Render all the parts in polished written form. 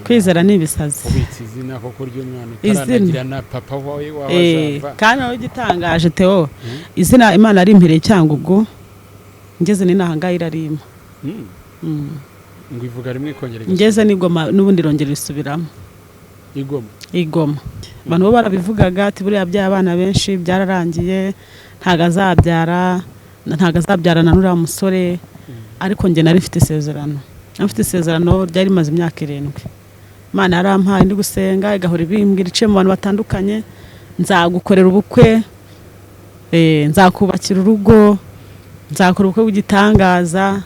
kwizera ni ibisazi ubitse izina koko ry'umwana utaranagira na papa wawe wazava kandi aho gitangaje Theo izina Imana ari impire cyangugu ngeze ni nahanga irarima ngo ivuga rimwe kongera ngeze n'igoma n'ubundi rongera isubiramo igoma abantu bo barabivugaga ati buriya by'abana benshi byararangiye ntago azabyarana n'uriya musore ariko nge narifite isezerano ryari rimaze imyaka 7 Imana yarampaye ndi gusenga igahora ibimbwira iciye mu bantu batandukanye nzagukorera ubukwe nzakubakira urugo nzakora ubukwe bw'igitangaza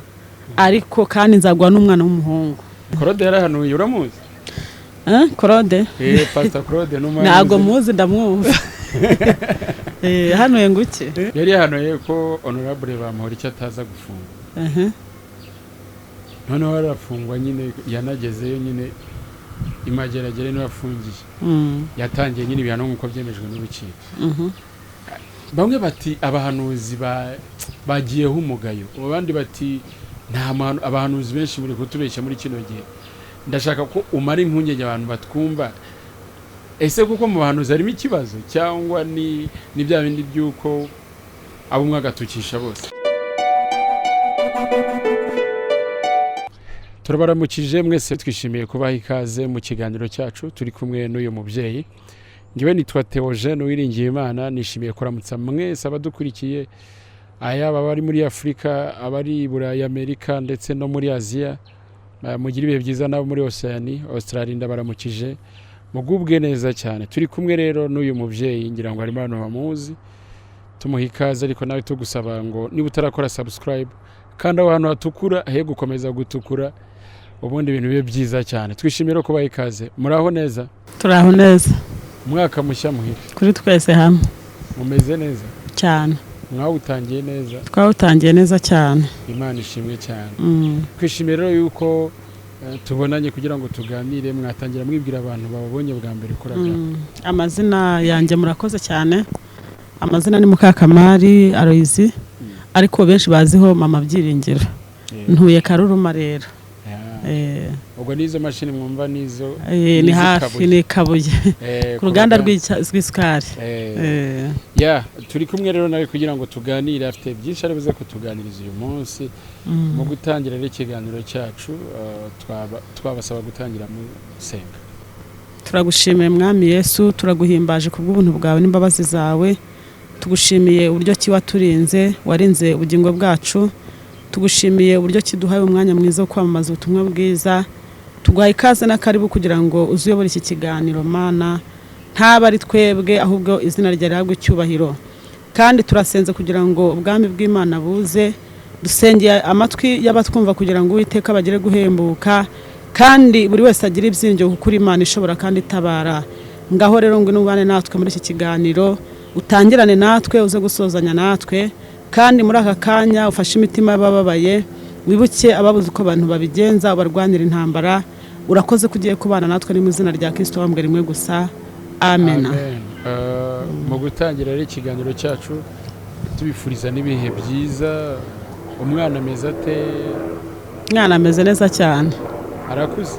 ariko kandi nzagwa n'umwana w'umuhungu Claude yarahanuye uramuzi Claude Pastor Claude n'umwana ntago muzi ndamwumva hanuye nguke yari yahanuye ko honorable bamuhora icyo ataza gufunga noneho arafungwa nyine yanagezeyo nyine imageragere niwe afungiye yatangiye nyine ibihano nk'uko byemejwe n'urukiko bamwe bati abahanuzi bagiyeho umugayo abandi bati nta abahanuzi benshi muri kutubeshya muri kino gihe ndashaka ko umara impungenge abantu batwumva ese kuko mu bahanuzi harimo ikibazo cyangwa ni bya bindi by'uko abo umwe agatukisha bose turabaramukije mwese twishimiye kubaha ikaze mu kiganiro cyacu turi kumwe n'uyu mubyeyi ngiwe nitwa Theogene wiringiye Imana nishimiye kuramutsa mwese abadukurikiye ayaba bari muri Afrika abari Burayi Amerika ndetse no muri Aziya mugira ibihe byiza nabo muri Oceania Australia ndabaramukije mugubwe neza cyane turi kumwe rero n'uyu mubyeyi ngira ngo harimo abantu bamuzi tumuha ikaze ariko nawe tugusaba ngo niba utarakora subscribe kandi abantu hatukura he gukomeza gutukura ubundi ibintu bibe byiza cyane twishimira kubaha ikaze muraho neza turaho neza umwaka mushya muhire kuri twese hamwe mumeze neza cyane mwawutangiye neza twawutangiye neza cyane Imana ishimwe cyane twishimira rero yuko tubonanye kugira ngo tuganire mwatangira mwibwira abantu babonye bwa mbere koraga amazina yanjye murakoze cyane amazina ni Mukakamari Aloyizi ariko benshi baziho mama Byiringiro ntuye Karuruma rero ubwo nizo mashini mwumva nizo ni hafi ni Kabuye ku ruganda rw'isukari turi kumwe rero nawe kugira ngo tuganire afite byinshi aribuze ko tuganiriza uyu munsi mu gutangira rero ikiganiro cyacu twabasaba gutangira mu senga turagushimiye mwami Yesu turaguhimbaje kubw'ubuntu bwawe n'imbabazi zawe tugushimiye uburyo ki waturinze warinze ubugingo bwacu tugushimiye uburyo kiduhaye umwanya mwiza wo kwamamaza ubutumwa bwiza tuguhaye ikaze n'akaribu kugira ngo uzuyobore iki kiganiro Mana ntaba ari twebwe ahubwo izina ryawe rihabwe icyubahiro kandi turasenze kugira ngo ubwami bw'Imana buze dusengeye amatwi y'abatwumva kugira ngo Uwiteka bagire guhembuka kandi buri wese agira ibyiringiro kuko Imana ishobora kandi itabara ngaho rero ngo nubane natwe muri iki kiganiro utangirane natwe uze gusozanya natwe kandi muri aka kanya ufashe imitima y'abababaye wibuke ababuze uko abantu babigenza ubarwanira intambara urakoze kugiye kubana natwe ni mu izina rya Kristo wambwe rimwe gusa amen mu gutangira rero ikiganiro cyacu tubifuriza n'ibihe byiza umwana ameze ate umwana ameze neza cyane arakuze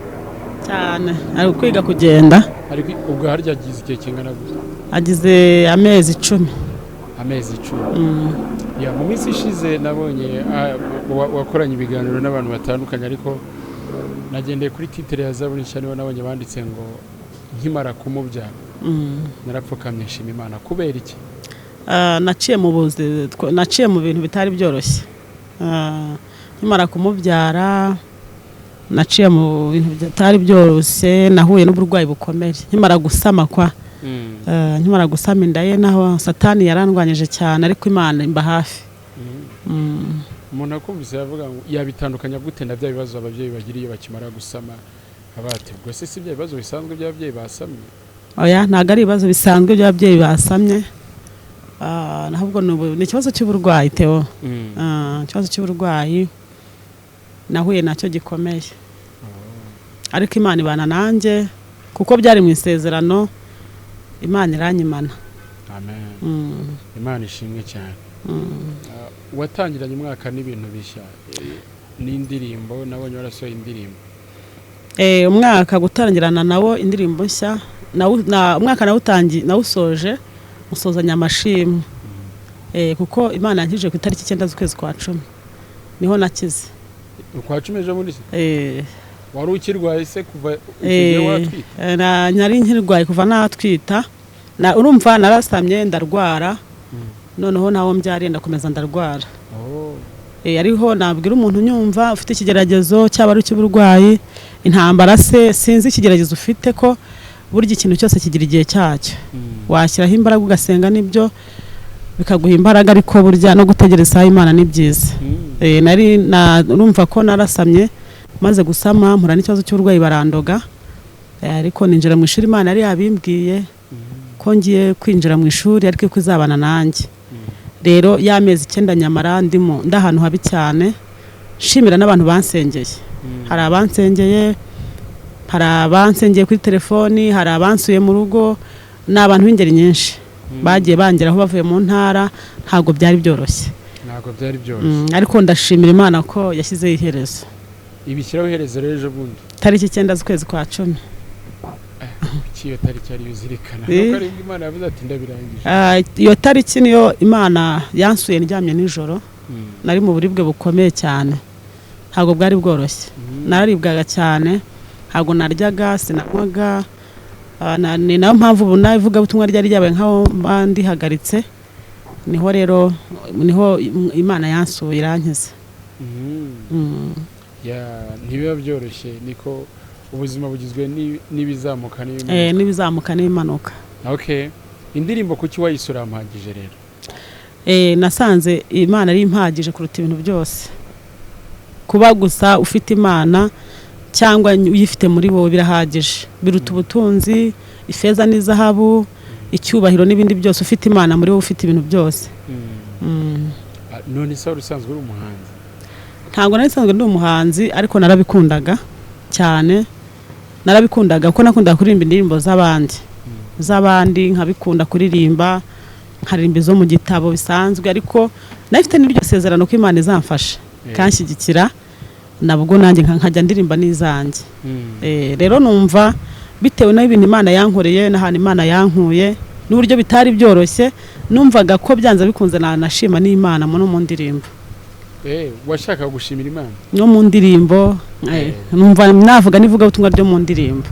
cyane ari kwiga kugenda ariko ubwo harya agize igihe kingana gute agize amezi 10 mu minsi ishize nabonye wakoranye ibiganiro n'abantu batandukanye ariko nagendeye kuri titre ya Zaburi nshya niho nabonye banditse ngo nkimara kumubyara narapfukamye nshima Imana kubera iki naciye mu bintu bitari byoroshye nkimara kumubyara naciye mu bintu bitari byoroshye nahuye n'uburwayi bukomeye nkimara gusama nkimara gusama inda ye naho satani yarandwanyije cyane ariko Imana imba hafi umuntu akumvise yavuga ngo yabitandukanya gute na bya bibazo ababyeyi bagiriye bakimara gusama abati ubwo se si bya bibazo bisanzwe by'ababyeyi basamye oya ntago ari ibibazo bisanzwe by'ababyeyi basamye nahubwo ni ikibazo cy'uburwayi Theo ikibazo cy'uburwayi nahuye nacyo gikomeye ariko Imana ibana nanjye kuko byari mu isezerano Imana iranyimana amen Imana ishimwe cyane watangiranye umwaka n'ibintu bishya n'indirimbo nabonye warasohoye indirimbo umwaka gutangirana nawo indirimbo nshya umwaka nawusoje musozanya amashimwe kuko Imana yankije ku itariki 9 z'ukwezi kwa 10 niho nakize. Kwa 10 ejo muri se wari ukirwaye se kuva igihe watwita? Nari nkirwaye kuva natwita urumva narasamye ndarwara noneho nawo mbyari ndakomeza ndarwara. Ariho nabwira umuntu nyumva ufite ikigeragezo cyaba ari cy'uburwayi intambara se sinzi ikigeragezo ufite ko burya ikintu cyose kigira igihe cyacyo. Washyiraho imbaraga ugasenga nibyo bikaguha imbaraga ariko burya no gutegereza Imana ni byiza. Nari urumva ko narasamye maze gusama mpura n'ikibazo cy'uburwayi barandoga ariko ninjira mu ishuri Imana yari yabimbwiye ko ngiye kwinjira mu ishuri ariko kuzabana nanjye. Rero y'amezi 9 nyamara ndimo ndahantu habi cyane shimira n'abantu bansengeye. Hari abansengeye kuri telefoni, hari abansuye mu rugo, n'abantu b'ingeri nyinshi bagiye bangeraho bavuye mu ntara. Ntago byari byoroshye, ariko ndashimira Imana ko yashyizeho iherezo. Ibishyiraho iherezo rero ejo bundi tariki 9 z'ukwezi kwa 10. Iyo tariki ari yuzirikana nuko ari Imana yavuze ati ndabirangije. Iyo tariki niyo Imana yansuye ndyamye nijoro. Nari mu buribwe bukomeye cyane, ntago bwari bworoshye. Nararibwaga cyane, ntago naryaga sinanywaga. Ni nayo mpamvu ubona Ivugabutumwa ryari ryabaye nkaho bandi hagaritse. Niho Imana yansuye irankiza. Ntibiba byoroshye niko ubuzima bugizwe n'ibizamuka n'ibizamuka n'impanuka. Indirimbo kuki wayisura mpagije rero? Nasanze Imana ari impagije kuruta ibintu byose. Kuba gusa ufite Imana cyangwa uyifite muri wowe birahagije, biruta ubutunzi, ifeza n'izahabu, icyubahiro n'ibindi byose. Ufite Imana muri wowe ufite ibintu byose. None se urusanzwe uri umuhanzi? Ntabwo narisanzwe ndi umuhanzi ariko narabikundaga cyane. Narabikundaga kuko nakundaga kuririmba indirimbo z'abandi nkabikunda kuririmba nkaririmba zo mu gitabo bisanzwe, ariko nafite n'iryo sezerano ko Imana izamfasha kanshyigikira nabwo nanjye nkajya ndirimba n'izanjye. Rero numva bitewe n'ibintu Imana yankoreye n'ahantu Imana yankuye n'uburyo bitari byoroshye, numvaga ko byanze bikunze nashima n'Imana mu ndirimbo. Washaka gushimira Imana no mu ndirimbo? Numva navuga n'ivugabutumwa ryo mu ndirimbo.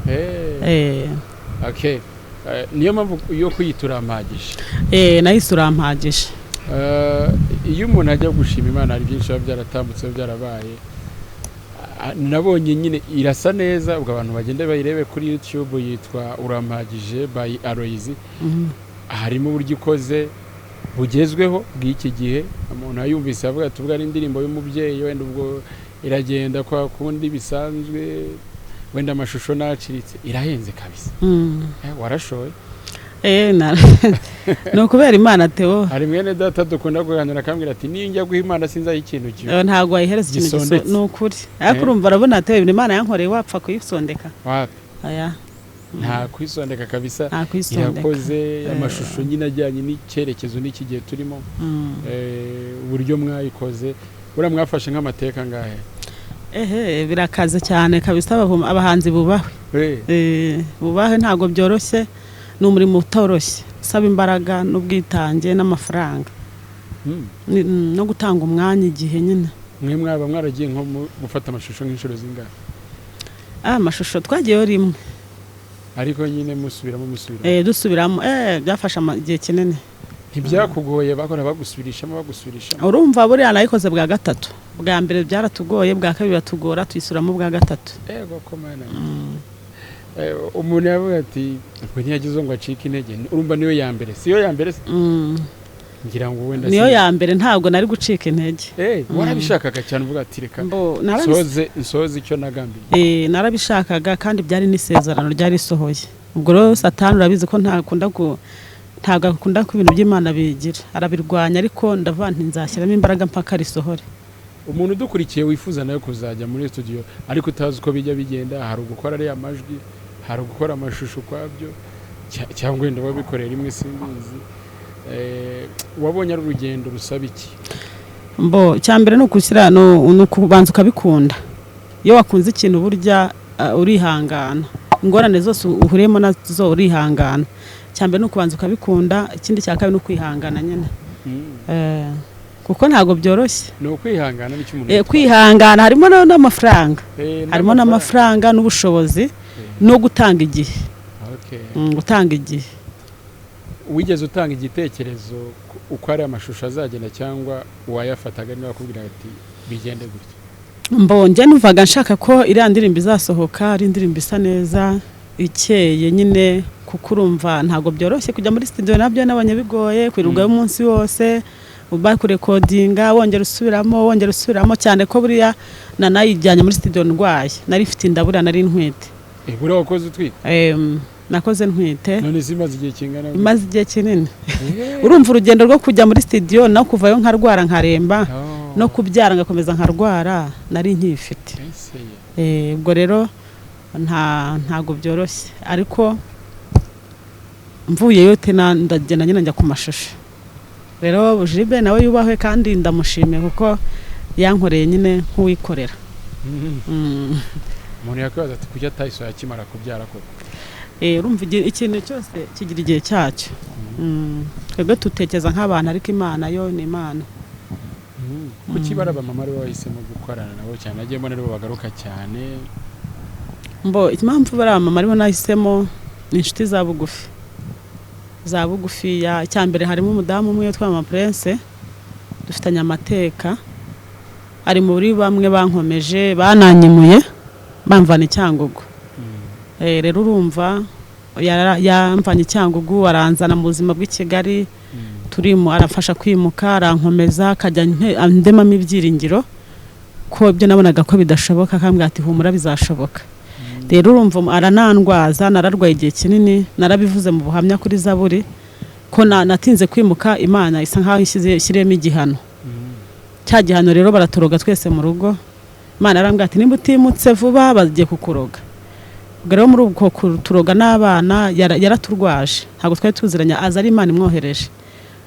Niyo mpamvu yo kuyitura mpagije. Nayisura mpagije. Iyo umuntu ajya gushima Imana hari byinshi byaratambutse byarabaye. Nabonye nyine irasa neza, ubwo abantu bagende bayirebe kuri YouTube, yitwa Urampagije by Aloyizi. Harimo uburyo ikoze bugezweho bw'iki gihe. Umuntu ayumvise avuga ati ubwo ari indirimbo y'umubyeyi wenda ubwo iragenda kwa kundi bisanzwe, wenda amashusho naciritse. Irahenze kabisa. Warashoye? No kubera Imana Theo. Hari mwene data dukunda kuganira akambwira ati niyo njya guha Imana sinzaho ikintu cyo. Ntago wayihereza ikintu n'ukuri. Ariko urumva arabona Theo ibintu Imana yankoreye wapfa kuyisondeka. Wapi? Nta kwisondeka kabisa. Irakoze amashusho nyine ajyanye n'icyerekezo n'iki gihe turimo. Uburyo mwayikoze bura mwafashe nk'amateka ngahe? Birakaze cyane kabisa. Abahanzi bubahwe. Bubahwe ntago byoroshye, ni umurimo utoroshye, usaba imbaraga n'ubwitange n'amafaranga no gutanga umwanya igihe nyine. Mwe mwaba mwaragiye nko gufata amashusho nk'inshuro zingahe? Amashusho twagiyeho rimwe, ariko nyine musubiramo dusubiramo. Byafashe igihe kinini. Ntibyakugoye bakora bagusubirisha? Urumva buriya nayikoze bwa gatatu. Bwa mbere byaratugoye, bwa kabiri batugora, tuyisuramo bwa gatatu. Ko mana. Umuntu yavuga ati ngo ntiyagize ngo acike intege. Urumva niyo ya mbere? Siyo ya mbere? Ngira ngo wenda niyo ya mbere, ntabwo nari gucika intege. Warabishakaga cyane uvuga ati reka nsoze icyo nagambiye. Narabishakaga kandi byari n'isezerano ryarisohoje. Ubwo rero Satani urabizi ko ntabwo akunda ko ibintu by'Imana bigira, arabirwanya, ariko ndavuga nti nzashyiramo imbaraga mpaka risohore. Umuntu udukurikiye wifuza nayo kuzajya muri studio ariko utazi uko bijya bigenda, hari ugukora ari amajwi, hari ugukora amashusho kwabyo, cyangwa wenda wabikorera rimwe simbizi. Wabonye ari urugendo rusaba iki? Cyambere no kushyira no kubanza ukabikunda. Iyo wakunze ikintu burya urihangana, ingorane zose uhuriyemo nazo urihangana. Cyambere no kubanza ukabikunda, ikindi cya kabiri no kwihangana nyene. Kuko ntago byoroshye. No kwihangana n'icyo umuntu. Kwihangana harimo n'amafaranga. Harimo n'amafaranga n'ubushobozi no gutanga igihe. Gutanga igihe. Wigeze utanga igitekerezo uko ari amashusho azagenda cyangwa wayafataga niba akubwira ati bigende gutya? Mbonje numvaga nshaka ko iriya ndirimbo izasohoka ari indirimbo isa neza ikeye nyine, kuko urumva ntago byoroshye kujya muri studio nabyo n'abanyabigoye kwirugayo umunsi wose uba ku recordinga wongera usubiramo cyane ko buriya nanayijyanye muri studio ndwaye, nari mfite indabura, nari ntwite. Buriya wakoze utwite? Nakoze ntwite. None zimaze igihe kingana? Imaze igihe kinini. Urumva urugendo rwo kujya muri studio no kuvayo nkarwara nkaremba no kubyara ngakomeza nkarwara, nari nkifite. Ubwo rero ntago byoroshye, ariko mvuye yote ndagenda nyine njya ku mashusho. Rero Jibe nawe yubahwe kandi ndamushimiye kuko yankoreye nyine nk'uwikorera. Umuntu yakwibaza ati kujya tayiso yakimara kubyara koko? Urumva ikintu cyose kigira igihe cyacyo. Twebwe tutekereza nk'abantu, ariko Imana yo ni Imana. Kuki baraba mama ari wahisemo gukorana nabo cyane? Agiye mbona aribo bagaruka cyane. Impamvu baraba mama aribo nahisemo ni inshuti za bugufi. Za bugufi ya cyambere harimo umudamu umwe witwa Mama Prince, dufitanye amateka. Ari muri bamwe bankomeje bananyimuye bamvana Cyangugu. Rero urumva yamvanye Cyangugu aranzana mu buzima bw'i Kigali, turimo arafasha kwimuka, arankomeza, akajya ndemamo ibyiringiro ko ibyo nabonaga ko bidashoboka, akambwira ati humura bizashoboka. Rero urumva aranandwaza, nararwaye igihe kinini, narabivuze mu buhamya kuri Zaburi ko natinze kwimuka, Imana isa nkaho ishyiremo igihano. Cya gihano rero baratoroga twese mu rugo. Imana arambwira ati nimba utimutse vuba bagiye kukuroga. Ubwo rero muri ubwo kuturoga n'abana yaraturwaje, ntabwo twari tuziranya, aza ari Imana imwohereje.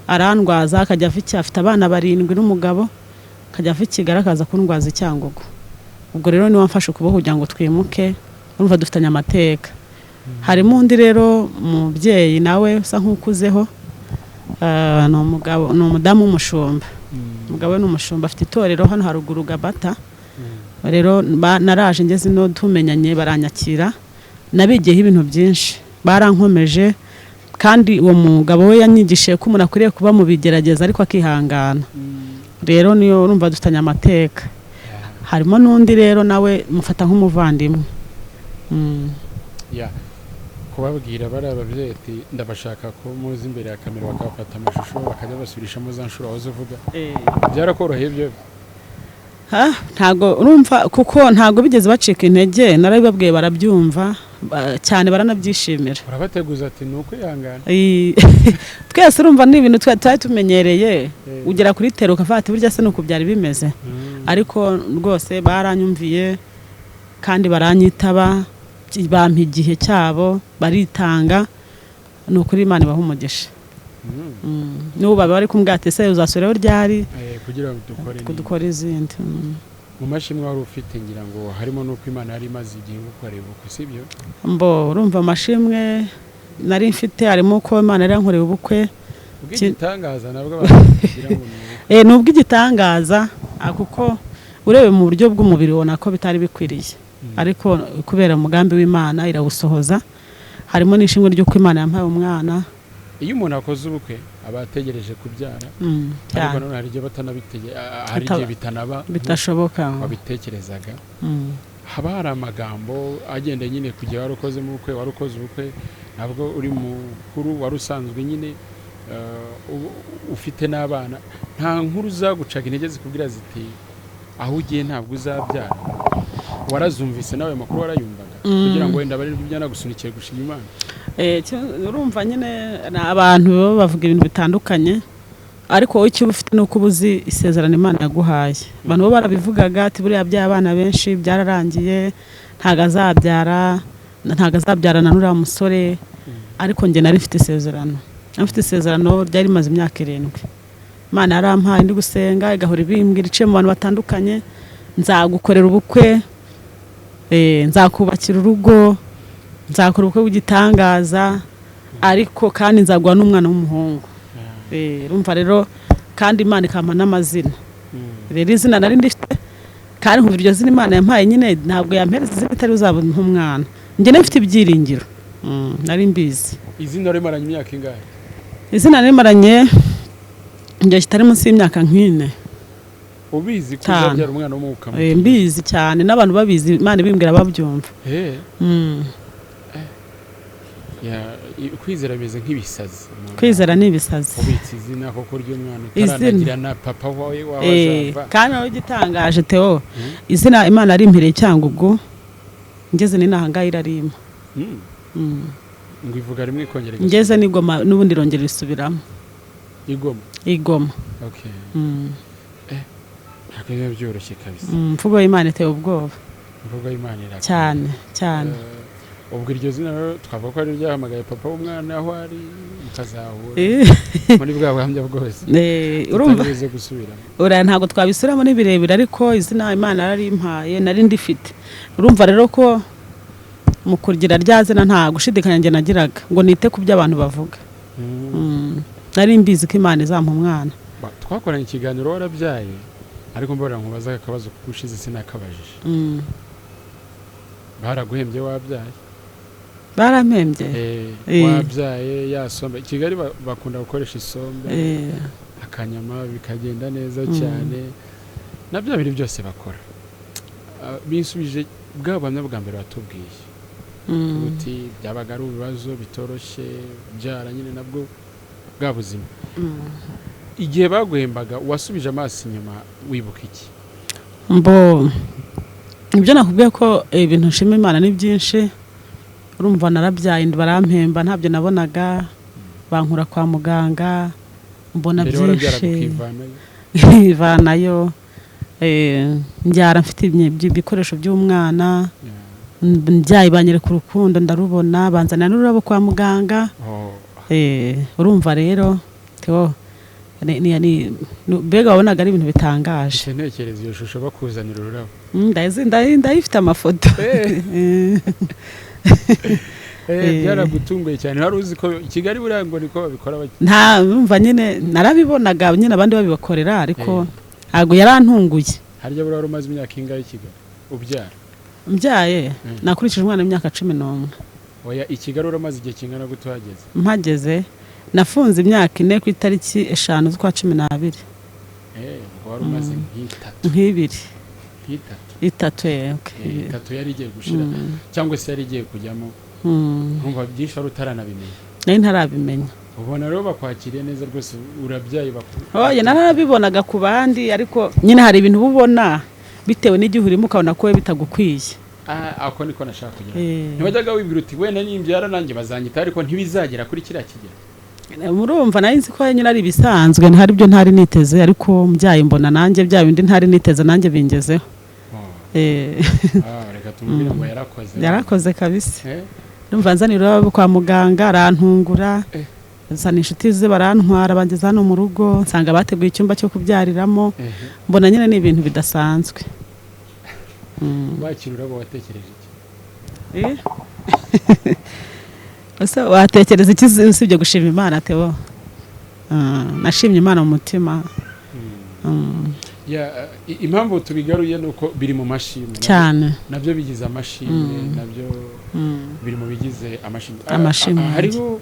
Arandwaza akajya afite abana 7 n'umugabo, akajya akaza kundwaza Cyangugu. Ubwo rero niwe wamfashe kuboho kugira ngo twimuke, urumva dufitanye amateka. Harimo undi rero umubyeyi nawe usa nk'ukuzeho, ni umudamu w'umushumba. Umugabo we ni umushumba, afite itorero hano haruguru Gabata. Rero naraje ngeze no tumenyanye, baranyakira, nabigiyeho ibintu byinshi, barankomeje. Kandi uwo mugabo we yanyigishije ko umuntu akwiriye kuba mu bigerageza ariko akihangana. Rero niyo urumva dufitanye amateka. Harimo n'undi rero nawe mufata nk'umuvandimwe. Kubabwira bari ababyeyi ati ndabashaka ko muzi imbere ya kamera bakafata amashusho bakajya basubirishamo za nshuro aho zivuga. Byarakoroheye ibyo? Ntago urumva kuko ntago bigeze bacika intege, narabibabwiye barabyumva cyane, baranabyishimira. Urabateguza ati nuko yangana? Twese urumva ni ibintu twari tumenyereye, ugera kuri tero ukafata burya se nuko byari bimeze. Ariko rwose baranyumviye kandi baranyitaba, bampa igihe cyabo, baritanga, ni ukuri Imana ibaha umugisha. N'ubu baba bari kumbwira ati se uzasubiraho ryari kugira ngo dukore izindi. Mu mashimwe wari ufite ngira ngo harimo nuko Imana yari imaze igihe gukorera ubukwe, sibyo? Urumva amashimwe nari mfite harimo ko Imana yari yankoreye ubukwe. Ubw'igitangaza nabwo bagira ngo nubwo igitangaza, kuko urebe mu buryo bw'umubiri ubona ko bitari bikwiriye, ariko kubera umugambi w'Imana irawusohoza. Harimo n'ishimwe ry'uko Imana yampaye umwana. Iyo umuntu akoze ubukwe aba ategereje kubyara, ariko none hari igihe batanabitegeye, hari igihe bitashoboka wabitekerezaga. Haba hari amagambo agenda nyine kugihe wari ukoze mu bukwe, wari ukoze ubukwe ntabwo uri mukuru, wari usanzwe nyine ufite n'abana, nta nkuru zagucaga intege zikubwira ziti aho ugiye ntabwo uzabyara? Warazumvise nawe makuru warayumvaga kugira ngo wenda bari byanagusunikire gushima Imana? Urumva nyine abantu bavuga ibintu bitandukanye, ariko wowe icyo ufite nuko ubuzi isezerano Imana yaguhaye. Abantu bo barabivugaga ati buriya by'abana benshi byararangiye, ntago azabyarana n'uriya musore. Ariko njye nari mfite isezerano, ryari rimaze imyaka 7. Imana yarampaye ndi gusenga, igahora ibimbwira iciye mu bantu batandukanye, nzagukorera ubukwe nzakubakira urugo, nzakora ubukwe bw'igitangaza, ariko kandi nzaguha n'umwana w'umuhungu. Urumva rero kandi Imana ikampa n'amazina. Rero izina nari ndifite kandi nkumva iryo zina Imana yampaye nyine ntabwo yampereza izina itari uzaba nk'umwana. Njye nafite ibyiringiro. Nari mbizi. Izina rimaranye imyaka ingahe? Izina rimaranye njye kitari munsi y'imyaka nk'ine. Ubizi kuzabyara umwana w'umwuka? Mbizi cyane n'abantu babizi Imana ibimbwira babyumva. Kwizera bimeze nk'ibisazi. Kwizera ni ibisazi. Ubitse izina koko ry'umwana utaranagira na papa wawe wazava. Kandi nawe gitangaje Theo, izina Imana ari impire Cyangugu, ngeze ni nahanga irarima. Ngo ivuga rimwe ikongera ngeze n'igoma n'ubundi rongera risubiramo. Igoma. Okay. Ntabwo byoroshye kabisa. Mvugo y'Imana iteye ubwoba. Mvugo y'Imana irakora. Cyane. iryo zina twavuga ko ari ryahamagaye papa w'umwana aho ari mukazahura muri bwa buhamya bwose. Urumva gusubiramo. Ntabwo twabisubiramo ni birebire, ariko izina Imana yarimpaye nari ndifite. Urumva rero ko mu kugira ryazina nta gushidikanya nge nagiraga ngo nite ku by'abantu bavuga. Nari mbizi ko Imana izampa umwana. Twakoranye ikiganiro warabyaye, ariko mbora nkubaza akabazo kushize sinakabajije. Baraguhembye wabyaye? Barampembye. Wabyaye yasombe. Kigali bakunda gukoresha isombe, akanyama bikagenda neza cyane. Nabyo biri byose bakora. Binsubije bwa bamwe bwa mbere batubwiye. Uti byabaga ari ibibazo bitoroshye byara nyine nabwo bwa buzima. Igihe baguhembaga wasubije amaso inyuma wibuka iki? Ibyo nakubwiye ko ibintu nshima Imana ni byinshi. Urumva narabyaye barampemba ntabyo nabonaga, bankura kwa muganga mbona byinshi. Ivanayo njyara mfite ibikoresho by'umwana, mbyaye banyere ku rukundo ndarubona, banzana n'ururabo kwa muganga. Urumva rero Theo mbega wabonaga ari ibintu bitangaje. Ntekereza iyo shusho bakuzanira ururabo. Ndayifite amafoto. Byaragutunguye cyane. Hari uzi ko Kigali burango niko babikora bake? Nta umva nyine narabibonaga nyine abandi babibakorera, ariko ntago yarantunguye. Harya bura wari umaze imyaka ingahe Kigali ubyara? Mbyaye nakurikije umwana w'imyaka 11. Oya, Kigali uramaze igihe kingana gute uhageze? Mpageze nafunze imyaka 4 ku itariki 5 z'ukwa 12. Wari umaze nk'ibiri. Itatu yari igiye gushira cyangwa se yari igiye kujyamo. Nkumva byinshi ari utaranabimenya. Nari ntarabimenya. Ubona rero bakwakiriye neza rwose, urabyaye Oya, narabibonaga ku bandi, ariko nyine hari ibintu ubona bitewe n'igihe urimo ukabona ko bitagukwiye. Ako niko nashaka kugira. Ntibajyaga wibwira uti wenda nimbyara nanjye bazanyita, ariko ntibizagera kuri kiriya kigero. Murumva nari nzi ko nyine ari bisanzwe, ntari byo ntari niteze, ariko mbyaye mbona nanjye bya bindi ntari niteze nanjye bingezeho. Reka tumubwire ngo yarakoze kabisa. Numva nzanira kwa muganga arantungura, nzana inshuti ze barantwara bangeza hano mu rugo, nsanga bateguye icyumba cyo kubyariramo. Mbona nyine ni ibintu bidasanzwe. Bakira urabo watekereje iki? Watekereza iki usibye gushima Imana Theo? Nashimye Imana mu mutima. Impamvu tubigaruye nuko biri mu mashimwe cyane. Nabyo bigize amashimwe, nabyo biri mu bigize amashimwe. Hariho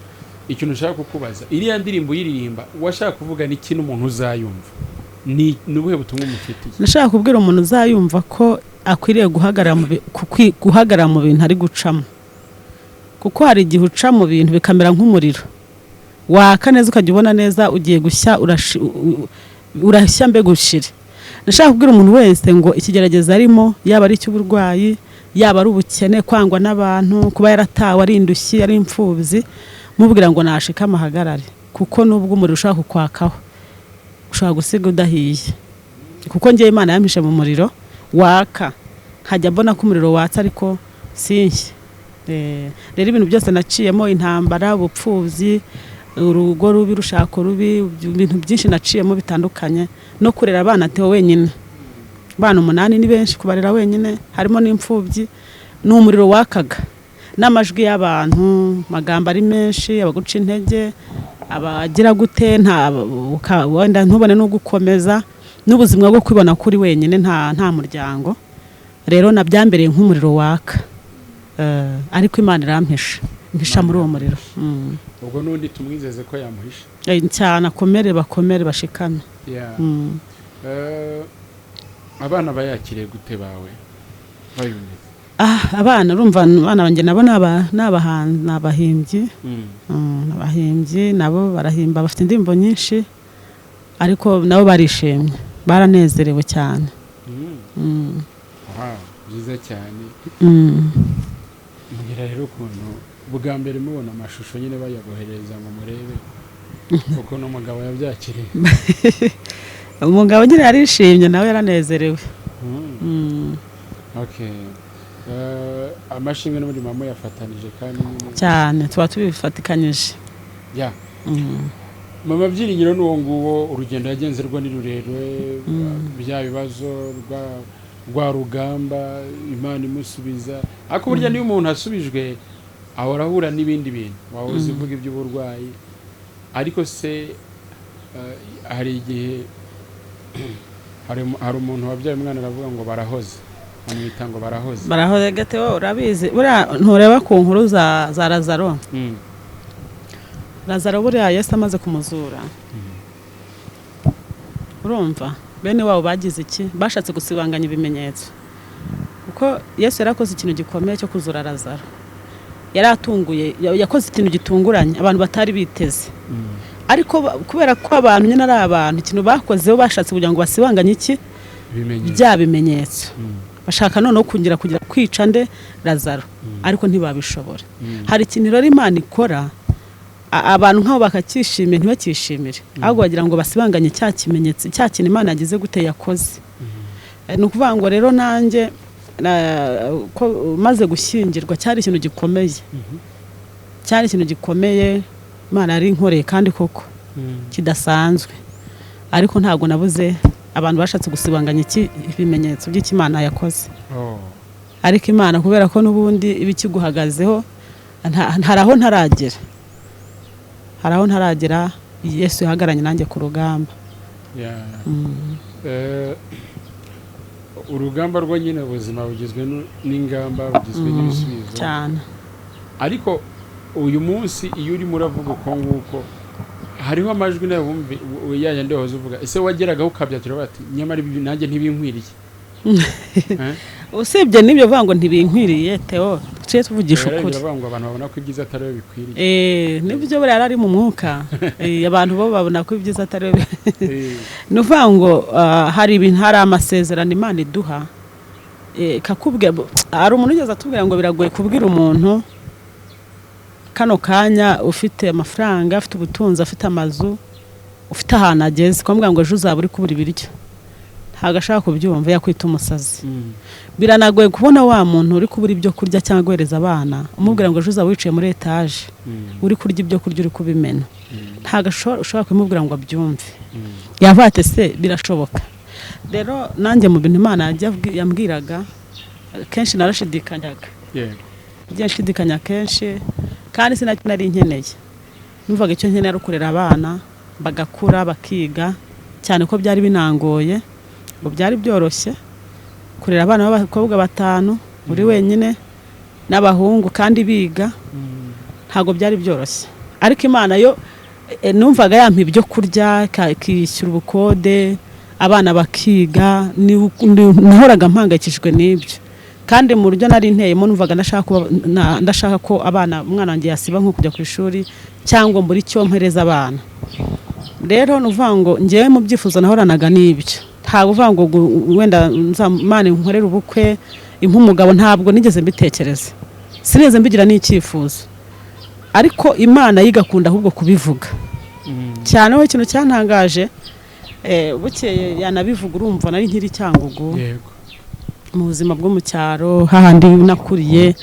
ikintu ushaka kukubaza. Iriya ndirimbo yiririmba washaka kuvuga n'iki n'umuntu uzayumva? Ni ubuhe butumwa umufitiye? Nashaka kubwira umuntu uzayumva ko akwiriye guhagarara mu bintu ari gucamo. Kuko hari igihe uca mu bintu bikamera nk'umuriro. Waka neza ukajya ubona neza ugiye gushya urashya mbe gushira. Nashaka kubwira umuntu wese ngo ikigerageza arimo, yaba ari cy'uburwayi, yaba ari ubukene, kwangwa n'abantu, kuba yaratawe ari indushyi, ari imfubyi, mubwira ngo nashika amahagarare. Kuko nubwo umuriro ushaka kukwakaho, ushaka gusiga udahiye. Kuko ngiye Imana yampishe mu muriro waka, hajya mbona ko umuriro watsa ariko sinshye. Rero ibintu byose naciyemo, intambara, ubupfubyi, urugo rubi, rushako rubi, ibintu byinshi naciyemo bitandukanye, no kurera abana Theo wenyine. Bana 8 ni benshi kubarera wenyine, harimo n'imfubyi. ni umuriro wakaga n'amajwi y'abantu, magambo ari menshi, abaguca intege, abagira gute, wenda ntubone no gukomeza n'ubuzima bwo kwibona kuri wenyine nta muryango. Rero nabyambereye nk'umuriro waka, ariko Imana irampisha muri uwo muriro. Ubwo n'undi tumwizeze ko yamuhisha cyane, bakomere bashikame. Abana bayakiriye gute bawe bayumye? Abana urumva, abana banjye nabo n'abahimbyi, nabo barahimba, bafite indirimbo nyinshi, ariko nabo barishimye, baranezerewe cyane. Byiza cyane. Mbwira rero ukuntu bwa mbere mubona amashusho nyine bayabohereza ngo murebe uko n'umugabo yabyakiriye. Umugabo nyine yarishimye, nawe yaranezerewe. Amashimwe n'umurimo yafatanije kandi cyane, tuba tubifatikanyije. Mama Byiringiro n'uwo nguwo urugendo yagenze rwo ni rurerure, bya bibazo rwa rugamba, Imana imusubiza. Ariko burya niyo umuntu asubijwe ahora ahura n'ibindi bintu, wahoze uvuga iby'uburwayi, ariko se hari igihe hari umuntu wabyaye umwana aravuga ngo barahoze, bamwita ngo barahoze gate. Wowe urabizi buriya ntureba ku nkuru za Lazaro. Lazaro buriya Yesu amaze kumuzura, urumva bene wabo bagize iki? Bashatse gusibanganya ibimenyetso, kuko Yesu yarakoze ikintu gikomeye cyo kuzura Lazaro. Yaratunguye, yakoze ikintu gitunguranye abantu batari biteze. Ariko kubera ko abantu nyine ari abantu, ikintu bakozeho bashatse kugira ngo basibanganye iki? Bya bimenyetso. Bashaka none kugira kwica nde? Lazaro. Ariko ntibabishobora. Hari ikintu rero Imana ikora, abantu nk'abo bakakishimira ntibakishimire, ahubwo bagira ngo basibanganye cya kimenyetso, cya kintu Imana yagize gute yakoze. Ni ukuvuga ngo rero nanjye ko maze gushyingirwa cyari ikintu gikomeye, cyari ikintu gikomeye Imana yari inkoreye kandi koko kidasanzwe. Ariko ntabwo nabuze abantu bashatse gusibanganya ibimenyetso by'Imana yakoze. Ariko Imana kubera ko n'ubundi ibikiguhagazeho, haraho ntaragera, Yesu yahagaranye nanjye ku rugamba. Urugamba rwo nyine ubuzima bugizwe n'ingamba, bugizwe n'ibisubizo cyane. Ariko uyu munsi iyo urimo uravuga uko nguko, hariho amajwi nawe wumve yayandi wahoze uvuga, ese wageragaho ukabyakira bati nyamara ibi nanjye ntibinkwiriye. Usibye n'ibyo vuga ngo ntibinkwiriye, Theo tuje tuvugisha ukuri. Baravuga ngo abantu babona ko ibyiza atari byo bikwiriye. Nibyo buri ari mu mwuka. Abantu bo babona ko ibyiza atari byo. Nuvuga ngo hari ibintu, hari amasezerano Imana iduha. Kakubwe hari umuntu ugeze atubwira ngo biragoye kubwira umuntu kano kanya ufite amafaranga, afite ubutunzi, afite amazu, ufite ahantu ageze, kwambwira ngo ejo uzaba uri kubura ibiryo. Ntago ashaka kubyumva, yakwita umusazi. Biranagoye kubona wa muntu uri kubura ibyo kurya cyangwa guhereza abana, umubwira ngo ejo uzaba wicaye muri etage uri kurya ibyo kurya, uri kubimena. Ntago ushobora kumubwira ngo abyumve. Yavate se birashoboka. Rero nanjye mu bintu Imana yambwiraga kenshi narashidikanyaga. Nshidikanya kenshi kandi sinari nkeneye. Numvaga icyo nkeneye ari ukurera abana bagakura bakiga, cyane ko byari binangoye. Ngo byari byoroshye kurera abana b'abakobwa 5 uri wenyine n'abahungu kandi biga, ntago byari byoroshye. Ariko Imana yo numvaga yampa ibyo kurya, kishyura ubukode, abana bakiga, nahoraga mpangayikishijwe n'ibyo. Kandi mu buryo nari nteyemo numvaga ndashaka ko umwana wanjye yasiba nko kujya ku ishuri cyangwa mburi cyo mpereza abana. Rero nuvuga ngo ngiye mu byifuzo nahoranaga n'ibyo. Ntabwo uvuga ngo wenda Imana inkorera ubukwe impumugabo, ntabwo nigeze mbitekereza, sineze mbigira n'icyifuzo. Ariko Imana yigakunda ahubwo kubivuga cyane. We ikintu cyantangaje, bukeye yanabivuga, urumva nari nkiri Cyangugu mu buzima bwo mu cyaro, hahandi nakuriye,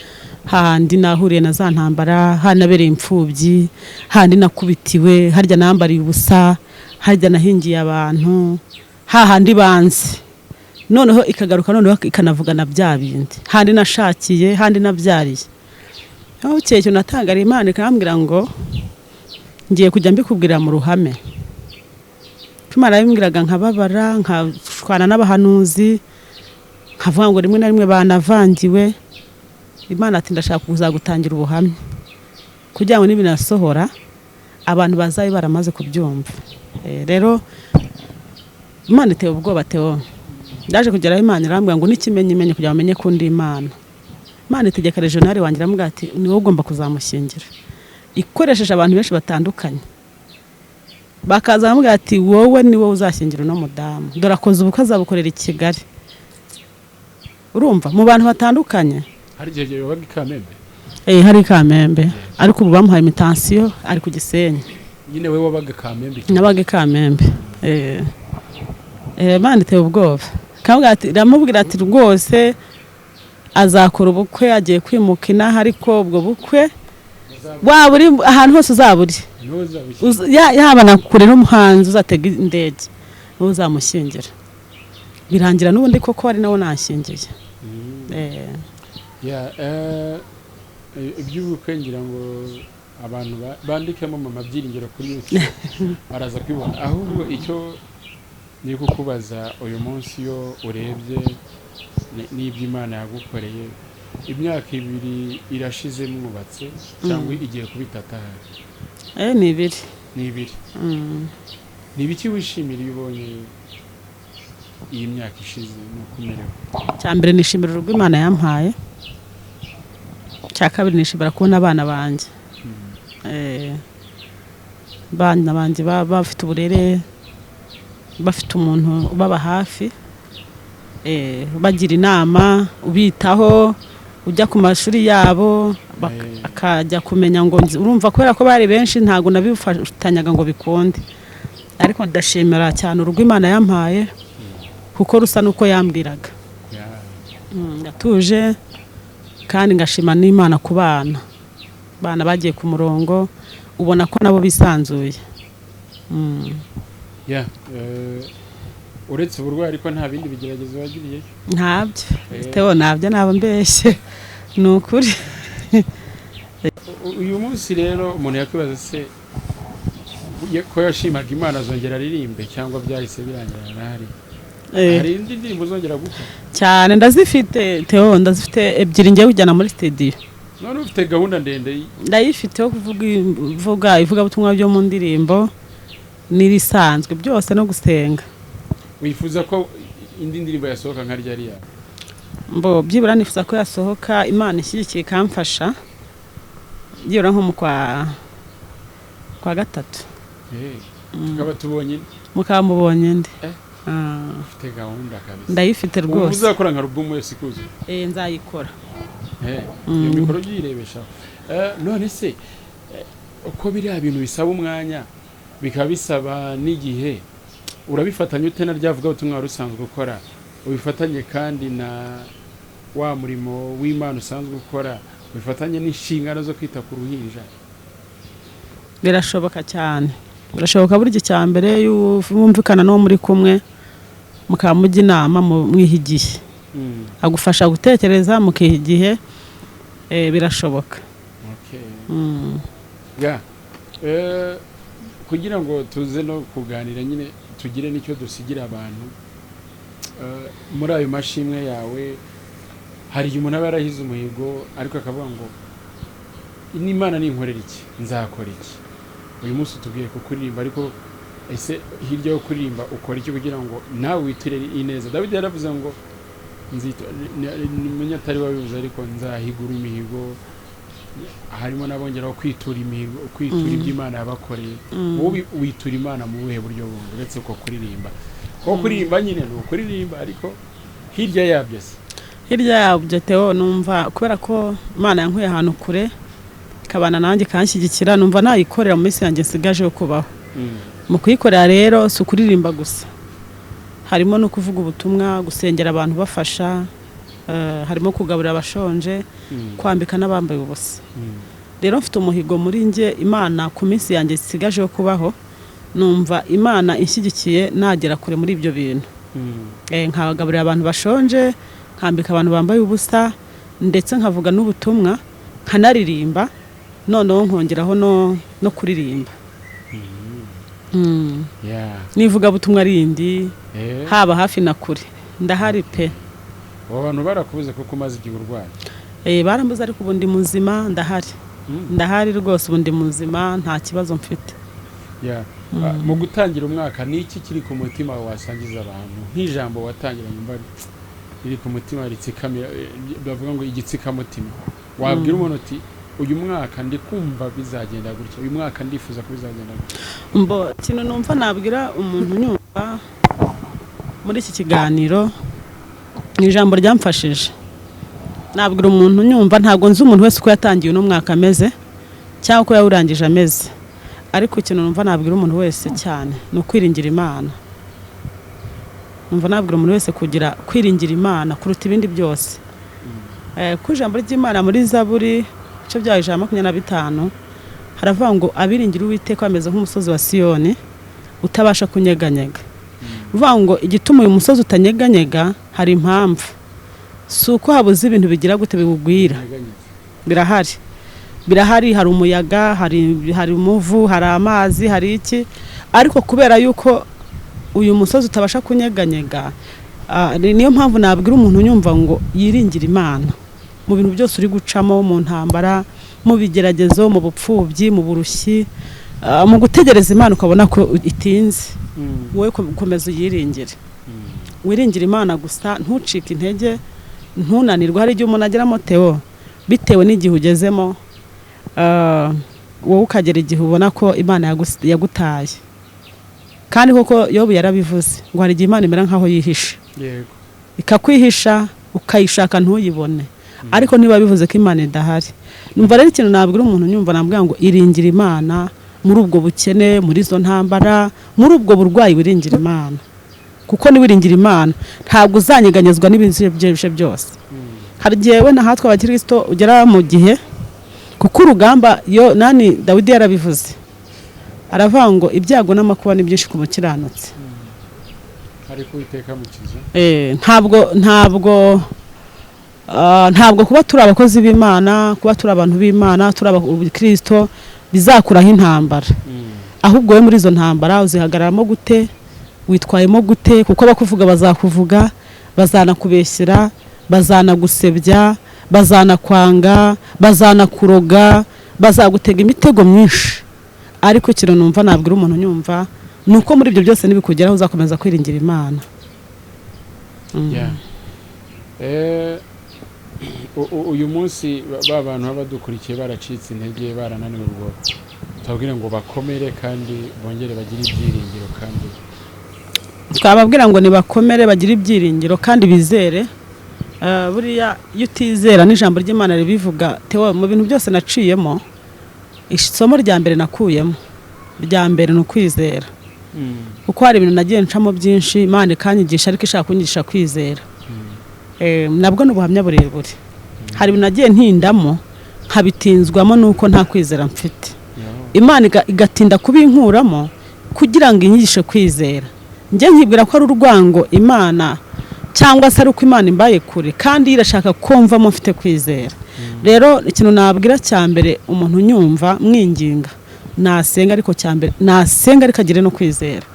hahandi nahuriye na za ntambara, hanabereye imfubyi, hahandi nakubitiwe, harya nambariye ubusa, harya nahingiye abantu, hahandi banzi noneho ikagaruka noneho ikanavugana bya bindi handi nashakiye handi nabyariye aho cyo natangara Imana ikambwira ngo ngiye kujya mbikubwira mu ruhame Imana yabimbwiraga nkababara nkashwana n'abahanuzi nkavuga ngo rimwe na rimwe banavangiwe Imana ati ndashaka kuzagutangira ubuhamya kugira ngo nibinasohora abantu bazabe baramaze kubyumva rero Imana iteye ubwoba Theo ndaje kugera Imana irambwira ngo n'ikimenyimenye kugira bamenye ko ndi Imana itegeka regional wanjye iramubwira ati ni wowe ugomba kuzamushyingira ikoresheje abantu benshi batandukanye bakaza bamubwira ati wowe ni wowe uzashyingira no mudamu dore akoze ubukwe azabukorera i Kigali urumva mu bantu batandukanye hari igihe yobaga Kamembe hari Kamembe ariko ubu bamuhaye imitansiyo ari ku Gisenyi nyine we wabaga Kamembe nabaga Kamembe Imana iteye ubwoba ramubwira ati rwose azakora ubukwe agiye kwimuka inaha ariko ubwo bukwe waba uri ahantu hose uzaburi yaba na kure n'umuhanzi uzatega indege wowe uzamushyingira birangira n'ubundi koko ari nawe nashyingiye iby'ubukwe ngira ngo abantu bandikemo mu mabyiringiro kuri YouTube baraza kwibona ahubwo icyo ni kukubaza uyu munsi yo urebye n'ibyo Imana yagukoreye imyaka 2 irashize mwubatse cyangwa igiye kubitata ni 2 ni biki wishimira iyo ubonye iyi myaka ishize n'ukumerewe cyambere nishimira urugo Imana yampaye cyakabiri nishimira kubona abana banjye bana banjye bafite uburere bafite umuntu ubaba hafi bagira inama ubitaho ujya ku mashuri yabo akajya kumenya ngo urumva kubera ko bari benshi ntago nabifatanyaga ngo bikonde ariko ndashimira cyane urugo Imana yampaye kuko rusa nuko yambwiraga ndatuje kandi ngashima n'Imana ku bana bagiye ku murongo ubona ko nabo bisanzuye uretse uburwayi ariko nta bindi bigeragezo wagiriye ntabyo Theo nabyo naba mbeshye ni ukuri uyu munsi rero umuntu yakwibaza se ko yashimaga Imana azongera aririmbe cyangwa byahise birangira nahari hari indi ndirimbo uzongera gukora cyane ndazifite Theo ndazifite ebyiri ngiye kujyana muri studio none ufite gahunda ndende ndayifite yo kuvuga ivugabutumwa byo mu ndirimbo n'irisanzwe byose no gusenga wifuza ko indi ndirimbo yasohoka nka ryari yawe byibura nifuza ko yasohoka Imana ishyigikiye kamfasha byibura nko mu kwa gatatu tukaba tubonye mukamubonye nde ufite gahunda kabisa ndayifite rwose uzakora nka album yose ikuze nzayikora iyo mikoro yirebesha none se uko biriya bintu bisaba umwanya bikaba bisaba n'igihe urabifatanya ute na ryavuga ubutumwa rusanzwe ukora ubifatanye kandi na wa murimo w'Imana usanzwe ukora ubifatanye n'inshingano zo kwita ku ruhinja birashoboka cyane birashoboka buryo cyambere yumvikana no muri kumwe mukamujya inama mwihigiye agufasha gutekereza mukihigiye birashoboka kugira ngo tuze no kuganira nyine tugire nicyo dusigira abantu muri ayo mashimwe yawe hari igihe umuntu aba yarahize umuhigo ariko akavuga ngo n'Imana ninkorera iki nzakora iki uyu munsi tubwiye ko kuririmba ariko ese hirya yo kuririmba ukora iki kugira ngo nawe witire ineza David yaravuze ngo nimenya atari wabivuze ariko nzahigura imihigo harimo nabongeraho kwitura imihigo kwitura iby'Imana yabakoreye wowe witura Imana mu buhe buryo bundi uretse ko kuririmba ko kuririmba nyine ni ukuririmba ariko hirya yabyo se hirya yabyo Theo numva kubera ko Imana yankuye ahantu kure kabana nanjye kanshyigikira numva nayikorera mu minsi yanjye nsigaje yo kubaho mu kuyikorera rero si ukuririmba gusa harimo no kuvuga ubutumwa gusengera abantu bafasha harimo kugaburira abashonje kwambika n'abambaye ubusa rero mfite umuhigo muri nge Imana ku minsi yanjye nsigaje yo kubaho numva Imana inshyigikiye nagera kure muri ibyo bintu nkabagaburira abantu bashonje, nkambika abantu bambaye ubusa, ndetse nkavuga n'ubutumwa, nkanaririmba, noneho nkongeraho no kuririmba. N'ivugabutumwa rindi, haba hafi na kure, ndahari pe. Abo bantu barakubuze kuko umaze igihe urwaye? Barambuze ariko ubu ndi muzima, ndahari rwose, ubu ndi muzima, nta kibazo mfite. Mu gutangira umwaka ni iki kiri ku mutima wasangiza abantu nk'ijambo watangiranye mbari riri ku mutima ritsikamira, bavuga ngo igitsikamutima, wabwira umuntu uti uyu mwaka ndi kumva bizagenda gutya, uyu mwaka ndifuza ko bizagenda gutya? Kintu numva nabwira umuntu nyumva muri iki kiganiro ni ijambo ryamfashije. Nabwira umuntu nyumva, ntabwo nzi umuntu wese uko yatangiye uno mwaka ameze cyangwa uko yawurangije ameze, ariko ikintu numva nabwira umuntu wese cyane ni ukwiringira Imana. Numva nabwira umuntu wese kugira kwiringira Imana kuruta ibindi byose. Ku ijambo ry'Imana muri Zaburi cyo bya 125 haravuga ngo abiringira Uwiteka bameze nk'umusozi wa Siyoni utabasha kunyeganyega. Uvuga ngo igituma uyu musozi utanyeganyega hari impamvu. Suko habuze ibintu bigira gute bigugwira. Birahari, hari umuyaga, hari umuvu, hari amazi, hari iki, ariko kubera yuko uyu musozi utabasha kunyeganyega, niyo mpamvu nabwira umuntu nyumva ngo yiringira Imana mu bintu byose uri gucamo, mu ntambara, mu bigeragezo, mu bupfubyi, mu burushyi, mu gutegereza Imana ukabona ko itinze, wowe komeza uyiringire. Wiringira Imana gusa, ntucike intege, ntunanirwe. Hari igihe umuntu ageramo Theo bitewe n'igihe ugezemo, wowe ukagera igihe ubona ko Imana yagutaye. Kandi koko Yobu yarabivuze ngo hari igihe Imana imera nkaho yihisha, ikakwihisha ukayishaka ntuyibone, ariko niba bivuze ko Imana idahari. Numva rero ikintu nabwira umuntu nyumva nabwira ngo iringira Imana muri ubwo bukene, muri izo ntambara, muri ubwo burwayi, wiringira Imana, kuko niwiringira Imana ntabwo uzanyeganyezwa n'ibintu byose. Hari igihe we na hatwe abakristo ugera mu gihe, kuko urugamba Dawidi yarabivuze, aravuga ngo ibyago n'amakuba ni byinshi ku mukiranutsi, ariko Uwiteka mukiza. Ntabwo kuba turi abakozi b'Imana, kuba turi abantu b'Imana, turi abakristo bizakuraho intambara. Ahubwo we muri izo ntambara uzihagararamo gute, witwayemo gute, kuko abakuvuga bazakuvuga, bazanakubeshyera, bazanagusebya, bazanakwanga, bazanakuroga, bazagutega imitego myinshi. Ariko ikintu numva nabwira umuntu nyumva nuko muri ibyo byose nibikugeraho uzakomeza kwiringira Imana. Uyu munsi abantu babadukurikiye baracitse intege, barananiwe, ngo tubabwire ngo bakomere kandi bongere bagire ibyiringiro, kandi twababwira ngo nibakomere bagire ibyiringiro kandi bizere. Buriya iyo utizera n'ijambo ry'Imana ribivuga, Theo, mu bintu byose naciyemo, isomo rya mbere nakuyemo rya mbere ni ukwizera. Kuko hari ibintu nagiye ncamo byinshi, Imana ikanyigisha ariko ishaka kunyigisha kwizera. Nabwo n'ubuhamya burebure. Hari ibintu nagiye ntindamo nkabitinzwamo nuko nta kwizera mfite. Imana igatinda kubinkuramo kugira ngo inyigishe kwizera. Njye nkibwira ko ari urwango Imana, cyangwa se ari uko Imana imbaye kure, kandi irashaka kumvamo mfite kwizera. Rero ikintu nabwira cya mbere umuntu nyumva mwinginga, nasenga, ariko cya mbere nasenga ariko agire no kwizera,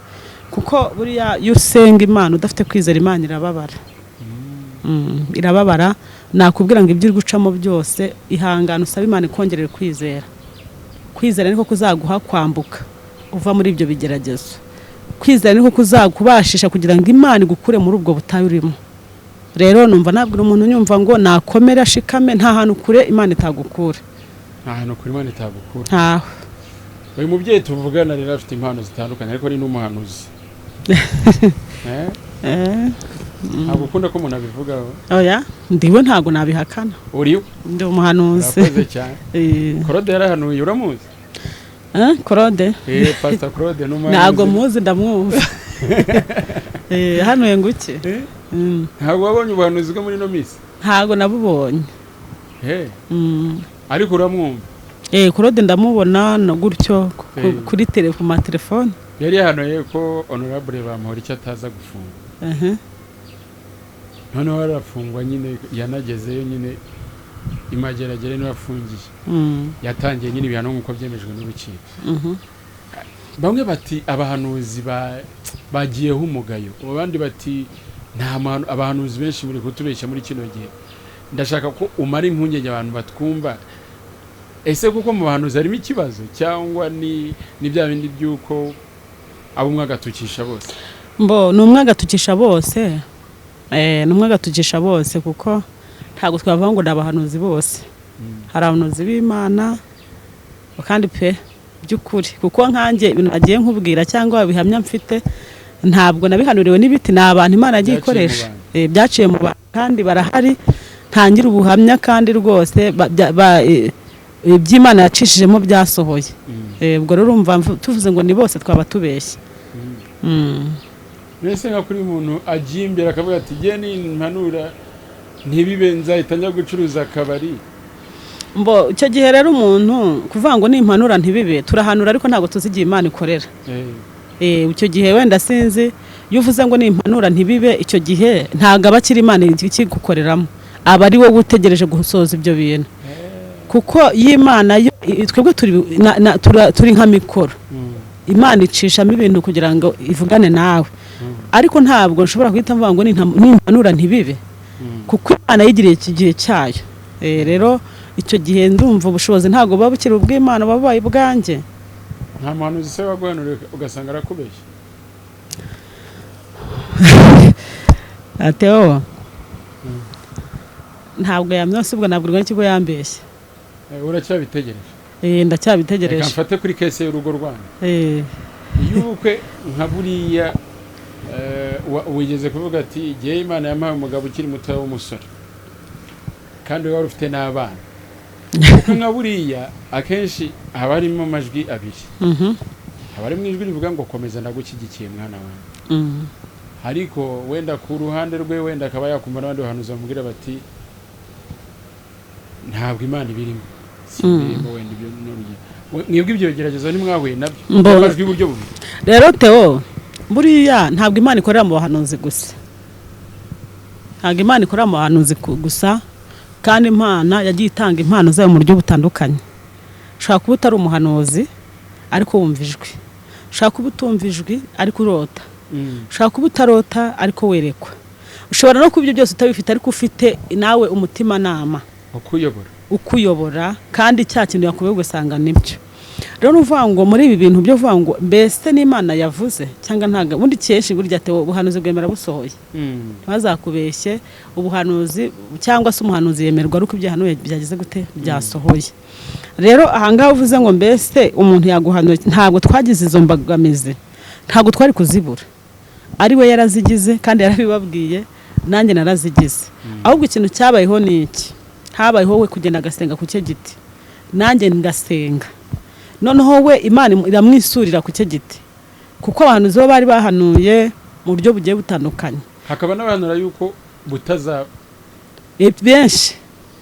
kuko buriya iyo usenga Imana udafite kwizera, Imana irababara. Irababara. Nakubwira ngo ibyo uri gucamo byose ihangana, usaba Imana ikongerera kwizera. Kwizera niko kuzaguha kwambuka uva muri ibyo bigeragezo. Kwizera niko kuzakubashisha kugira ngo Imana igukure muri ubwo butayu urimo. Rero numva nabwira umuntu nyumva ngo nakomera shikame, nta hantu kure Imana itagukura. Nta hantu kure Imana itagukura. Ntaho. Uyu mubyeyi tuvugana rero afite impano zitandukanye, ariko ni n'umuhanuzi. Ntabwo ukunda ko umuntu abivugaho? Oya, ndiwe ntabwo nabihakana. Uriwe? Ndi umuhanuzi. Urakoze cyane. Claude yarahanuye, uramuzi? Claude? Pastor Claude n'umuhanuzi. Ntabwo muzi, ndamwumva. Hanuye nguke? Ntabwo wabonye ubuhanuzi bwo muri no misi? Ntabwo nabubonye. Ariko uramwumva? Claude ndamubona no gutyo kuri telefone. Yari yahanuye ko honorable bamuhora icyo ataza gufunga. noneho arafungwa nyine yanagezeyo nyine imageragere niwe afungiye yatangiye nyine ibihano nk'uko byemejwe n'urukiko bamwe bati abahanuzi bagiyeho umugayo abandi bati abahanuzi benshi muri kutubeshya muri kino gihe ndashaka ko umara impungenge abantu batwumva ese kuko mu bahanuzi harimo ikibazo cyangwa ni bya bindi by'uko abo umwe agatukisha bose ni umwe agatukisha bose ni umwe agatukisha bose kuko ntabwo twavuga ngo ni abahanuzi bose hari abahanuzi b'Imana kandi pe by'ukuri kuko nkanjye ibintu nagiye nkubwira cyangwa bihamya mfite ntabwo nabihanuriwe n'ibiti ni abantu Imana yagiye ikoresha byaciye mu bantu kandi barahari ntangira ubuhamya kandi rwose iby'Imana yacishijemo byasohoye ubwo rero urumva tuvuze ngo ni bose twaba tubeshye mbese nka kuri umuntu agiye imbere akavuga ati ngiye nimpanura ntibibe nzahita njya gucuruza akabari icyo gihe rero umuntu kuvuga ngo nimpanura ntibibe turahanura ariko ntabwo tuzi igihe Imana ikorera icyo gihe wenda sinzi iyo uvuze ngo nimpanura ntibibe icyo gihe ntabwo aba akiri Imana ikigukoreramo aba ari wowe utegereje gusoza ibyo bintu kuko y'Imana twebwe turi nka mikoro Imana icishamo ibintu kugira ngo ivugane nawe ariko ntabwo nshobora guhita mvuga ngo nimpanura ntibibe kuko Imana yigiriye iki gihe cyayo rero icyo gihe ndumva ubushobozi ntabwo buba bukiri ubw'Imana babaye ubwanjye nta muhanuzi se waguhanuriye ugasanga arakubeshya Ateo ntabwo yamyose ubwo nabwirwa n'ikigo yambeshye uracyabitegereje ndacyabitegereje reka mfate kuri kese y'urugo rwanyu y'ubukwe nka buriya wigeze kuvuga ati igihe Imana yampaye umugabo ukiri muto w'umusore kandi wari ufite n'abana kuko nka buriya akenshi haba harimo amajwi abiri haba harimo ijwi rivuga ngo komeza ndagushyigikiye mwana wawe ariko wenda ku ruhande rwe wenda akaba yakumva n'abandi bahanuzi bamubwira bati ntabwo Imana ibirimo simbirimo wenda ibyo n'urugero mwebwe ibyo bigeragezo nimwahuye nabyo amajwi y'uburyo bubiri rero Theo buriya ntabwo Imana ikorera mu bahanuzi gusa ntabwo Imana ikorera mu bahanuzi gusa kandi Imana yagiye itanga impano zayo mu buryo butandukanye ushobora kuba utari umuhanuzi ariko wumva ijwi ushobora kuba utumva ijwi ariko urota ushobora kuba utarota ariko werekwa ushobora no kuba ibyo byose utabifite ariko ufite nawe umutimanama ukuyobora kandi cya kintu yakubwiye ugasanga nibyo rero nuvuga ngo muri ibi bintu byo vuga ngo mbese n'Imana yavuze cyangwa ntaga ubundi cyinshi burya Theo ubuhanuzi bwemera busohoye ntibazakubeshye ubuhanuzi cyangwa se umuhanuzi yemerwa ariko ibyo hanuye byageze gute byasohoye rero ahangaha uvuze ngo mbese umuntu yaguhanuye ntabwo twagize izo mbogamizi ntabwo twari kuzibura ari we yarazigize kandi yarabibabwiye nanjye narazigize ahubwo ikintu cyabayeho ni iki habayeho we kugenda agasenga ku cye giti nanjye ngasenga noneho we Imana iramwisurira ku cye giti kuko abantu zo bari bahanuye mu buryo bugiye butandukanye hakaba n'abanura yuko butazaba benshi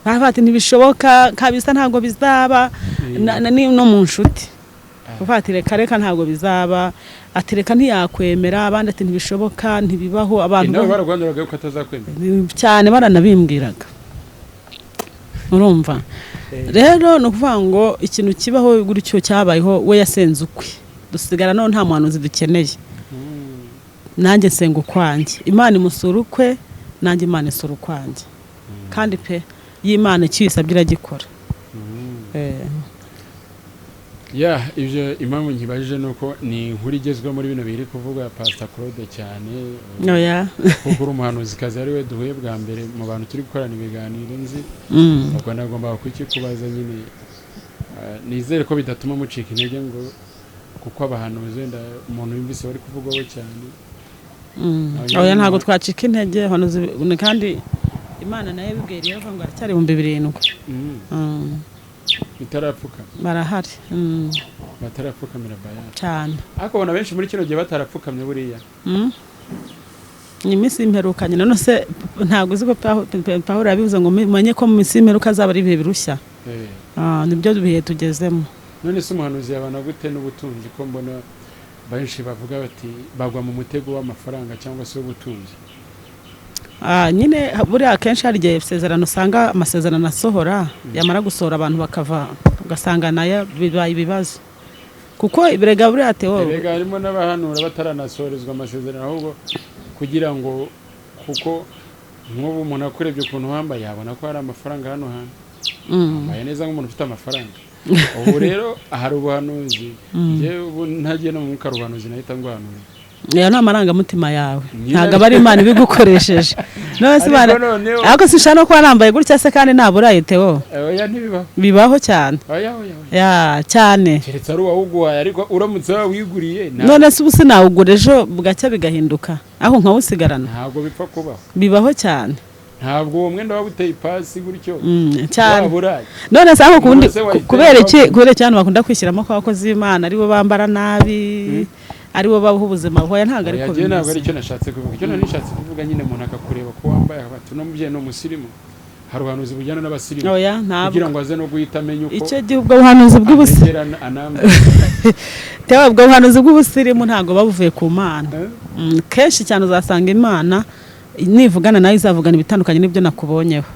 bafata ntibishoboka kabisa ntabwo bizaba no mu nshuti bafata reka ntabwo bizaba atereka ntiyakwemera abandi ati ntibishoboka ntibibaho abantu nawe baragwanduraga yuko atazakwemera cyane baranabimbwiraga urumva rero no kuvuga ngo ikintu kibaho gutyo cyabayeho we yasenze ukwe dusigara none nta muhanuzi dukeneye nanjye senga ukwanjye Imana imusura ukwe nanjye Imana isura ukwanjye kandi pe y'Imana cyisabye iragikora ibyo impamvu nkibajije nuko ni inkuru igezweho muri bino biri kuvuga Pastor Claude cyane kuko uri umuhanuzikazi ari we duhuye bwa mbere mu bantu turi gukorana ibiganiro nzi ubwo nagomba kukikubaza nyine nizere ko bidatuma mucika intege ngo kuko abahanuzi wenda umuntu yumvise bari kuvugaho cyane ntabwo twacika intege kandi Imana nayo yabibwiriye ngo aracyari 7,000 bitarapfukama barahari batarapfukamira bayani cyane ariko bona benshi muri kino gihe batarapfukamye buriya ni iminsi imperukanye none se ntabwo uzi ko Pawulo yabivuze ngo menye ko mu minsi imperuka azaba ari ibihe birushya nibyo bihe tugezemo none se umuhanuzi yabana gute n'ubutunzi ko mbona benshi bavuga bati bagwa mu mutego w'amafaranga cyangwa se w'ubutunzi. Nyine buriya akenshi hari igihe isezerano usanga amasezerano asohora yamara gusohora abantu bakava ugasanga nayo bibaye ibibazo kuko ibirega buriya erega harimo n'abahanura bataranasorezwa amasezerano ahubwo kugira ngo kuko nk'ubu umuntu akurebye ukuntu wambaye yabona ko hari amafaranga hano hantu wambaye neza nk'umuntu ufite amafaranga ubu rero hari ubuhanuzi ubu ntagiye no mu mwuka ubuhanuzi nahita nguhanura ya ni amarangamutima yawe ntabwo aba ari Imana ibigukoresheje ariko sinshaka no kuba nambaye gutya se kandi ntaburaye Theo bibaho cyane cyane keretse ari uwawuguhaye ariko uramutse wiguriye none se ubu sinawugura ejo bugacya bigahinduka aho nkawusigarana ntabwo bipfa kubaho bibaho cyane ntabwo uwo mwenda waba uteye ipasi gutyo cyane none se aho kundi kubera iki abantu bakunda kwishyiramo ko abakozi b'Imana aribo bambara nabi aribo babaho ubuzima hoya ntabwo ariko bimeze ntabwo ari cyo nashatse kuvuga icyo nashatse kuvuga nyine umuntu akakureba ko wambaye abatu no mubye no musirimu hari ubuhanuzi bujyana n'abasirimu kugira ngo aze no guhita amenye uko icyo gihe ubwo buhanuzi bw'ubusirimu tewe ubwo buhanuzi bw'ubusirimu ntabwo babuvuye ku Mana kenshi cyane uzasanga Imana nivugana nayo izavugana ibitandukanye n'ibyo nakubonyeho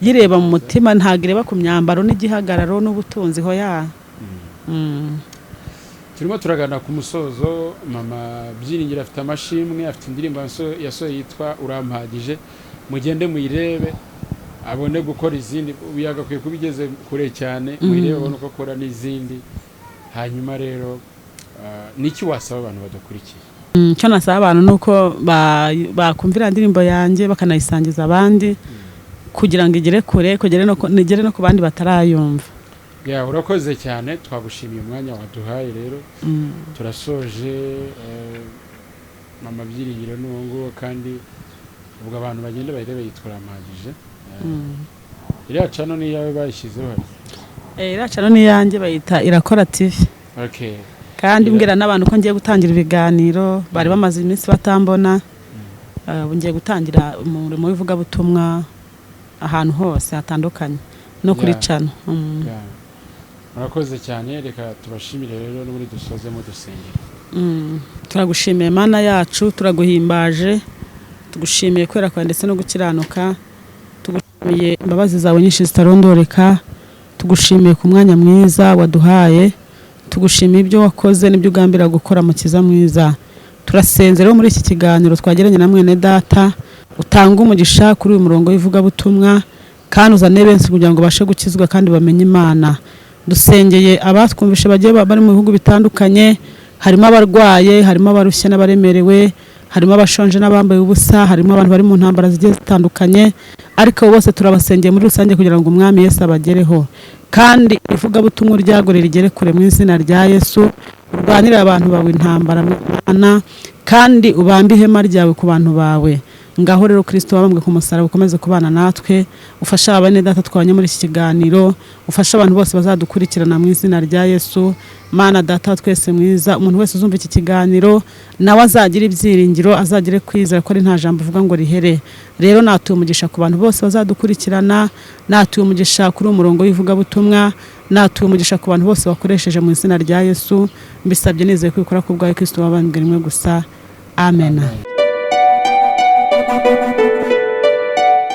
yireba mu mutima ntabwo ireba ku myambaro n'igihagararo n'ubutunzi ho turimo turagana ku musozo. Mama Byiringiro afite amashimwe, afite indirimbo yasohoye yitwa Urampagije, mugende muyirebe abone gukora izindi, yagakwiye kubigeze kure cyane, muyirebe abone uko akora n'izindi. Hanyuma rero niki wasaba abantu badakurikiye? Cyo nasaba abantu nuko bakumvira indirimbo yanjye bakanayisangiza abandi kugira ngo igere kure, nigere no ku bandi batarayumva. Urakoze cyane, twagushimiye umwanya waduhaye rero. Turasoje Mama Byiringiro n'uwo kandi ubwo abantu bagenda bayirebe yitwa Urampagije. Iriya channel ni yawe bayishyizeho? Iriya channel ni yanjye bayita Irakora TV. Okay. Kandi mbwira n'abantu ko ngiye gutangira ibiganiro bari bamaze iminsi batambona. Ngiye gutangira umurimo w'ivugabutumwa ahantu hose hatandukanye no kuri channel. Murakoze cyane, reka tubashimire rero no muri dusoze mu dusengera. Turagushimiye Mana yacu, turaguhimbaje, tugushimiye kwera kwa ndetse no gukiranuka, tugushimiye imbabazi zawe nyinshi zitarondoreka, tugushimiye ku mwanya mwiza waduhaye, tugushimiye ibyo wakoze n'ibyo ugambira gukora mu kiza mwiza. Turasenze rero muri iki kiganiro twageranye na mwene data, utanga umugisha kuri uyu murongo w'ivugabutumwa kandi uzane benshi kugira ngo bashe gukizwa kandi bamenye Imana. Dusengeye abatwumvishe bagiye bari mu bihugu bitandukanye, harimo abarwaye, harimo abarushye n'abaremerewe, harimo abashonje n'abambaye ubusa, harimo abantu bari mu ntambara zigiye zitandukanye, ariko bose turabasengeye muri rusange kugira ngo Umwami Yesu abagereho. Kandi ivugabutumwa ryagore rigere kure mu izina rya Yesu. Urwanira abantu bawe intambara Mana, kandi ubambe ihema ryawe ku bantu bawe. Ngaho rero Kristo wabambwe ku musaraba ukomeze kubana natwe, ufasha abane data twabanye muri iki kiganiro, ufasha abantu bose bazadukurikirana mu izina rya Yesu. Mana data twese mwiza, umuntu wese uzumva iki kiganiro nawe azagira ibyiringiro, azagire kwizera ko ari nta jambo uvuga ngo rihere. Rero natuye umugisha ku bantu bose bazadukurikirana, natuye umugisha kuri umurongo w'ivugabutumwa, natuye umugisha ku bantu bose bakoresheje mu izina rya Yesu. Mbisabye nizeye ko ikora ku bwawe Kristo wabambwe rimwe gusa. Amen. Thank you.